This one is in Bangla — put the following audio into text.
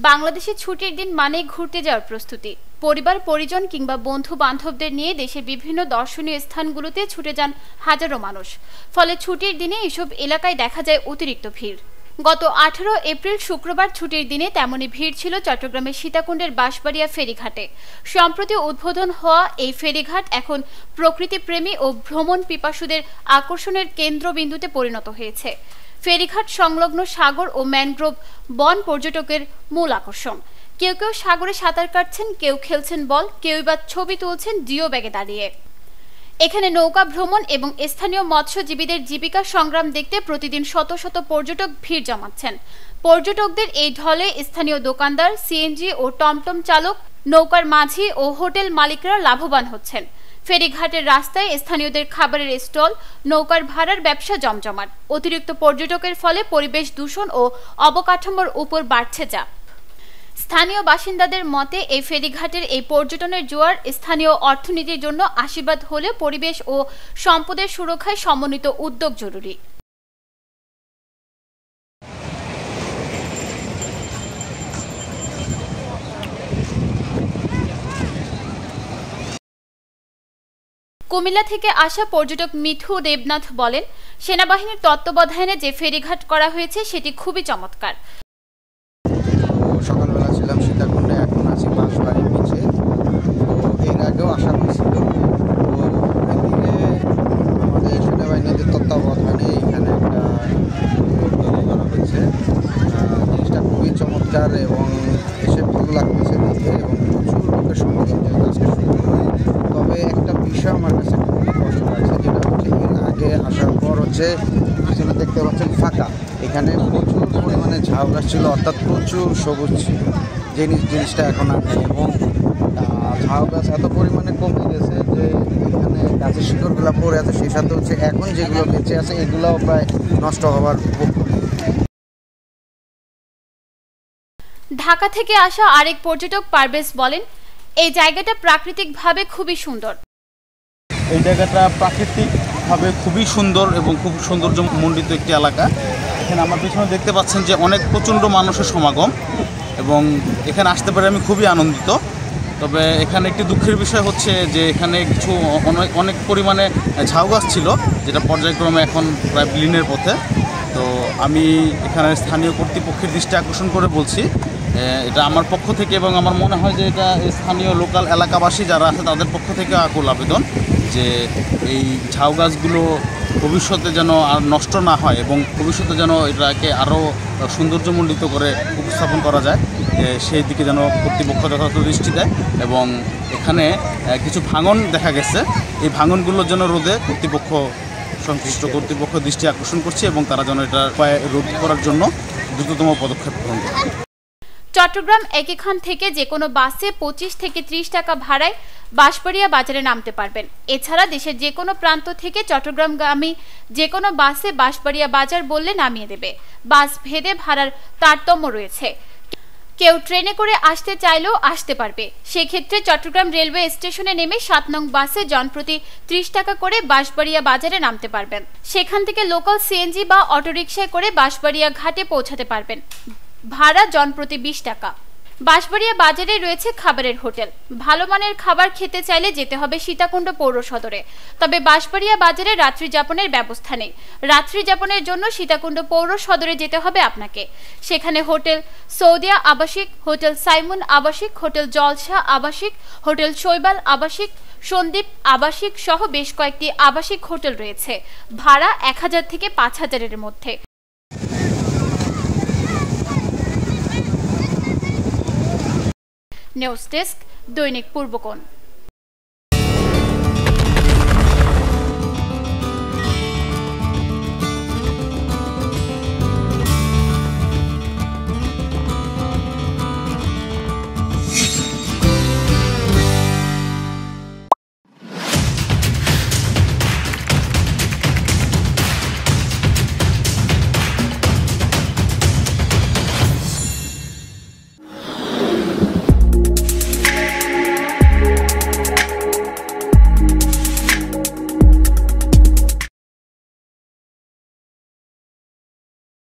বাংলাদেশে ছুটির দিন মানে ঘুরতে যাওয়ার প্রস্তুতি। পরিবার পরিজন কিংবা বন্ধু বান্ধবদের নিয়ে দেশের বিভিন্ন দর্শনীয় স্থানগুলোতে ছুটে যান হাজারো মানুষ। ফলে ছুটির দিনে এসব এলাকায় দেখা যায় অতিরিক্ত ভিড়। গত 18 এপ্রিল শুক্রবার ছুটির দিনে তেমনই ভিড় ছিল চট্টগ্রামের সীতাকুণ্ডের বাঁশবাড়িয়া ফেরিঘাটে। সম্প্রতি উদ্বোধন হওয়া এই ফেরিঘাট এখন প্রকৃতিপ্রেমী ও ভ্রমণ পিপাসুদের আকর্ষণের কেন্দ্রবিন্দুতে পরিণত হয়েছে। ফেরিঘাট সংলগ্ন সাগর ও ম্যানগ্রোভ বন পর্যটকের মূল আকর্ষণ। কেউ কেউ সাগরে সাঁতার কাটছেন, কেউ খেলছেন বল, কেউ বা ছবি তুলছেন জিও ব্যাগে দাঁড়িয়ে। এখানে নৌকা ভ্রমণ এবং স্থানীয় মৎস্যজীবীদের জীবিকা সংগ্রাম দেখতে প্রতিদিন শত শত পর্যটক ভিড় জমাচ্ছেন। পর্যটকদের এই ঢলে স্থানীয় দোকানদার, সিএনজি ও টমটম চালক, নৌকার মাঝি ও হোটেল মালিকরা লাভবান হচ্ছেন। ফেরিঘাটের রাস্তায় স্থানীয়দের খাবারের স্টল, নৌকার ভাড়ার ব্যবসা জমজমাট। অতিরিক্ত পর্যটকের ফলে পরিবেশ দূষণ ও অবকাঠামোর উপর বাড়ছে চাপ। স্থানীয় বাসিন্দাদের মতে এই ফেরিঘাটের এই পর্যটনের জোয়ার স্থানীয় অর্থনীতির জন্য আশীর্বাদ হলে পরিবেশ ও সম্পদের সুরক্ষায় সমন্বিত উদ্যোগ জরুরি। কুমিল্লা থেকে আসা পর্যটক মিঠু দেবনাথ বলেন, সেনাবাহিনীর তত্ত্বাবধানে যে ফেরিঘাট করা হয়েছে সেটি খুবই চমৎকার। সকালবেলা ছিলাম সীতাকুণ্ডে, এখন আছি বাঁশবাড়ি বিচে। তো এর আগেও আসা হয়েছিল। তো এদিকে আমাদের সেনাবাহিনীদের তত্ত্বাবধানে এখানে একটা তৈরি করা হয়েছে। জিনিসটা খুবই চমৎকার এবং এসে ভালো লাগতেছে দেখে, এবং প্রচুর লোকের সমাগম যেহেতু আজকে শুক্রবার। তবে একটা বিষয় আমার কাছে খুবই কষ্ট লাগছে, যেটা হচ্ছে এর আগে আসার পর হচ্ছে পিছনে দেখতে পাচ্ছেন ফাঁকা, এখানে প্রচুর পরিমাণে ঝাউ গাছ ছিল, অর্থাৎ প্রচুর সবুজ ছিল। জিনিসটা এখন আর নেই, এবং ঝাউ গাছ এত পরিমাণে কমে গেছে যে এখানে গাছের শিকড়গুলো পড়ে আছে। সেই সাথে হচ্ছে এখন যেগুলো বেঁচে আছে এগুলোও প্রায় নষ্ট হওয়ার উপক্রম। ঢাকা থেকে আসা আরেক পর্যটক পারভেজ বলেন, এই জায়গাটা প্রাকৃতিকভাবে খুবই সুন্দর। এই জায়গাটা প্রাকৃতিকভাবে খুবই সুন্দর এবং খুব সৌন্দর্যমণ্ডিত একটি এলাকা। এখানে আমার পিছনে দেখতে পাচ্ছেন যে প্রচণ্ড মানুষের সমাগম, এবং এখানে আসতে পারে আমি খুবই আনন্দিত। তবে এখানে একটি দুঃখের বিষয় হচ্ছে যে এখানে কিছু অনেক পরিমাণে ঝাউ গাছ ছিল, যেটা পর্যায়ক্রমে এখন প্রায় বিলীনের পথে। তো আমি এখানে স্থানীয় কর্তৃপক্ষের দৃষ্টি আকর্ষণ করে বলছি, এটা আমার পক্ষ থেকে, এবং আমার মনে হয় যে এটা স্থানীয় লোকাল এলাকাবাসী যারা আছে তাদের পক্ষ থেকে আকুল আবেদন যে এই ঝাউ গাছগুলো ভবিষ্যতে যেন আর নষ্ট না হয়, এবং ভবিষ্যতে যেন এটাকে আরও সৌন্দর্যমণ্ডিত করে উপস্থাপন করা যায়, সেই দিকে যেন কর্তৃপক্ষ যথাযথ দৃষ্টি দেয়। এবং এখানে কিছু ভাঙন দেখা গেছে, এই ভাঙনগুলোর জন্য রোধে সংশ্লিষ্ট কর্তৃপক্ষ দৃষ্টি আকর্ষণ করছে, এবং তারা যেন এটা রোধ করার জন্য দ্রুততম পদক্ষেপ গ্রহণ করে। চট্টগ্রাম একিখান থেকে যে কোনো বাসে 25 থেকে 30 টাকা ভাড়ায় বাঁশবাড়িয়া বাজারে নামতে পারবেন। এছাড়া দেশের যে কোনো প্রান্ত থেকে চট্টগ্রামগামী যে কোনো বাসে বাঁশবাড়িয়া বাজার বললে নামিয়ে দেবে। বাস ভেদে ভাড়ার তারতম্য রয়েছে। কেউ ট্রেনে করে আসতে চাইলেও আসতে পারবে। সেক্ষেত্রে চট্টগ্রাম রেলওয়ে স্টেশনে নেমে 7 নং বাসে জনপ্রতি 30 টাকা করে বাঁশবাড়িয়া বাজারে নামতে পারবেন। সেখান থেকে লোকাল সিএনজি বা অটোরিকশায় করে বাঁশবাড়িয়া ঘাটে পৌঁছাতে পারবেন। ভাড়া জনপ্রতি 20 টাকা। বাঁশবাড়িয়া বাজারে রয়েছে খাবারের হোটেল। ভালো মানের খাবার খেতে চাইলে যেতে হবে সীতাকুণ্ড পৌর সদরে। তবে বাঁশবাড়িয়া বাজারে রাত্রি যাপনের ব্যবস্থা নেই। রাত্রি যাপনের জন্য সীতাকুণ্ড পৌর সদরে যেতে হবে আপনাকে। সেখানে হোটেল সৌদিয়া আবাসিক, হোটেল সাইমন আবাসিক, হোটেল জলসা আবাসিক, হোটেল শৈবাল আবাসিক, সন্দীপ আবাসিক সহ বেশ কয়েকটি আবাসিক হোটেল রয়েছে। ভাড়া 1000 থেকে 5000 এর মধ্যে। নিউজ ডেস্ক, দৈনিক পূর্বকোণ।